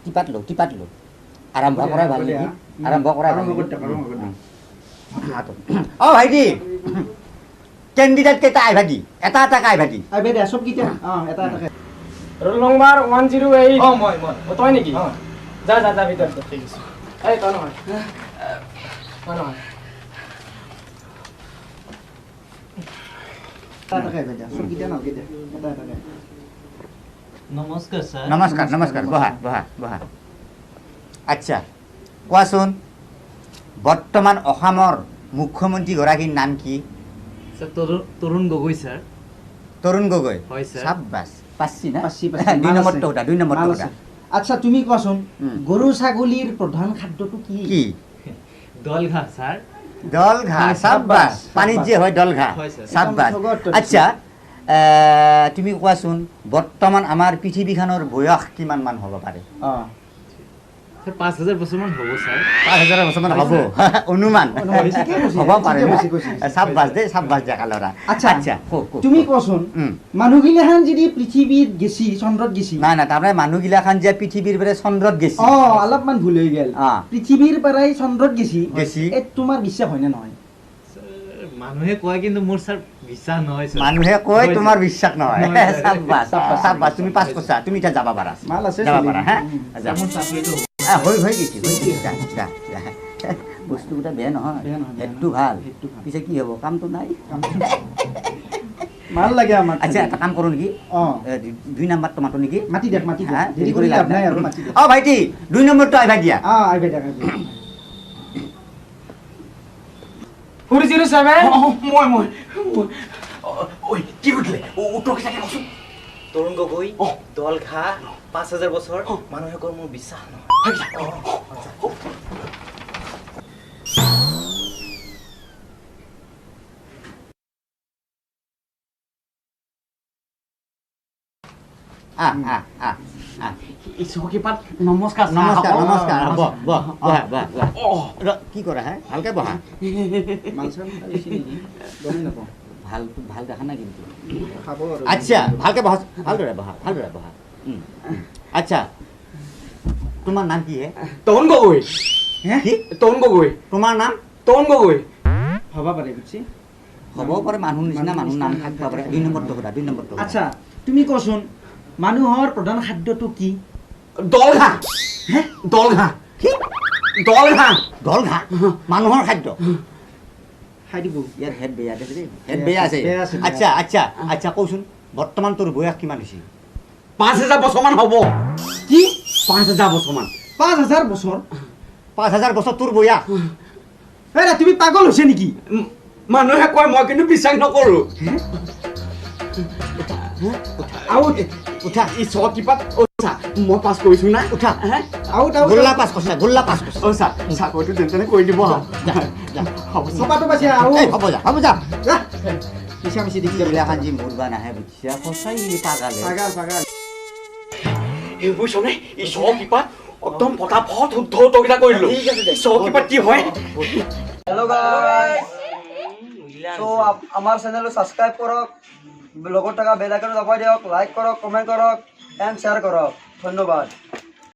টিপাত লো আৰম্ভ কৰাই ভাল নেকি আৰম্ভ কৰাই ভাল অ ভাইটি কেণ্ডিডেট কেইটা আইভা দি এটা এটা আইভা দি সব কিটা এটা এটা ৰোল নম্বৰ 108 মই তই নেকি যা ভিতৰত ঠিক আছে এই তই নহয় নমস্কাৰ স্যাৰ নমস্কাৰ বহা আচ্ছা কোৱাচোন বৰ্তমান অসমৰ মুখ্যমন্ত্ৰী গৰাকীৰ নাম কি স্যাৰ তৰুণ গগৈ স্যাৰ তৰুণ গগৈ হয় স্যাৰ সাব্বাস পাচ্ছি না পাচ্ছি। দুই নম্বৰটো ওটা দুই নম্বৰটো ওটা আচ্ছা তুমি কোৱাচোন গৰু ছাগলীৰ প্ৰধান খাদ্যটো কি কি দল ঘাঁহ স্যার দল ঘাঁহ সাব্বাস পানীত যে হয় দল ঘাঁহ হয় স্যার। সাব্বাস আচ্ছা তুমি কোৱাচোন বৰ্তমান আমাৰ পৃথিৱীখনৰ বয়স কিমান মান হ'ব পাৰে স্যাৰ 5000 বছৰ মান হবো স্যাৰ 5000 বছৰ মান হ'ব অনুমান হ'ব পাৰে সাব্বাস দে কালৰা আচ্ছা আচ্ছা তুমি কোৱাচোন মানুহগিলাখান যদি পৃথিৱীত গেছি চন্দ্ৰত গেছি নাই তাৰমানে মানুহগিলাখান যে পৃথিৱীৰ পৰা চন্দ্ৰত গেছি অলপমান ভুল হৈ গেল অ। পৃথিৱীৰ পৰাই চন্দ্ৰত গেছি গেছি। এই তোমাৰ বিশ্বাস হয়নে নহয় মানুহে কয় কিন্তু মোৰ স্যাৰ বিশ্বাস নহয় স্যাৰ মানুহে কয় তোমাৰ বিশ্বাস নহয় নহয়, সাব্বাস তুমি পাছ কৰছা তুমি এতিয়া যাব পাৰা মাল আছে যাব চলি। পাৰা হা যা। মোৰ চাকৰিটো হৈ গৈছে যা বস্তুকেইটা বেয়া নহয় বেয়া নহয়, বেয়া হেডটো ভাল হেডটো ভাল। পিছে কি হ'ব কামটো নাই মাল লাগে আমাক আচ্ছা এটা কাম কৰোঁ নেকি অ দুই নম্বৰটো মাতো নেকি মাতি দেখ হা দেৰি কৰি লাভ নাই আৰু মাতি দেখ অ ভাইটি দুই নম্বৰটো আহিবা দিয়া আহিবা দেখ মই কি উঠলে উঠক চাকে কচোন তরুণ গগৈ দল ঘাঁহ 5000 বছর মানুহে কয় মোৰ বিশ্বাস নহয় নমস্কাৰ নমস্কাৰ কি কৰা হে ভালকে বহা মাল চাল বেছি নেকি গমেই নাপাওঁ ভাল দেখা নাই কিন্তু খাব আৰু আচ্ছা ভালকে বহা ভালদৰে বহা আচ্ছা তোমাৰ নাম কি হে তৰুণ গগৈ কি তৰুণ গগৈ তোমাৰ নাম তৰুণ গগৈ হ'ব পাৰে বুজিছি হ'ব পাৰে মানুহ নিচিনা মানুহ নাম থাকিব পাৰে দুই নম্বৰটো সোধা দুই নম্বৰটো আচ্ছা তুমি কোৱাচোন মানুহৰ প্ৰধান খাদ্যটো কি দল ঘাঁহ দল ঘাঁহ কি দল ঘাঁহ দল ঘাঁহ মানুহৰ খাদ্য খাই দিব ইয়াৰ হেড বেয়া আছে দেই হেড বেয়া আছে বেয়া আছে, বেয়া আচ্ছা আচ্ছা আচ্ছা কওচোন বৰ্তমান তোৰ বয়স কিমান হৈছে 5000 বছৰ মান হ'ব কি 5000 বছৰ মান 5000 বছৰ 5000 বছৰ তোৰ বয়স এৰা তুমি পাগল হৈছে নেকি মানুহে কয় মই কিন্তু বিশ্বাস নকৰো আউট উঠা ই চকিপাত ওছা মই পাছ কৰিছো না উঠা আউট আউট গোল্লা পাছ কৰছা গোল্লা পাছ কৰছা ওছা চাকৰিটো যেন তেনে কৰি দিব হ'ব চপাটো পাইছে আউট এই হ'ব যা পিছা পিছি দেখি গিলাখান যি মৰবা নাহে বুজিছা সঁচাই পাগালে পাগাল এইবোৰ চনে ই চকিপাত একদম ফটাফট শুদ্ধ উত্তৰকেইটা কৰিলো চকিপাত কি হয় हेलो गाइस सो আমাৰ চ্যানেল সাবস্ক্ৰাইব কৰক লগৰ টাকা বেল আইকন দবাই দিয়ক লাইক কৰক কমেন্ট কৰক এন্ড শেয়াৰ কৰক ধন্যবাদ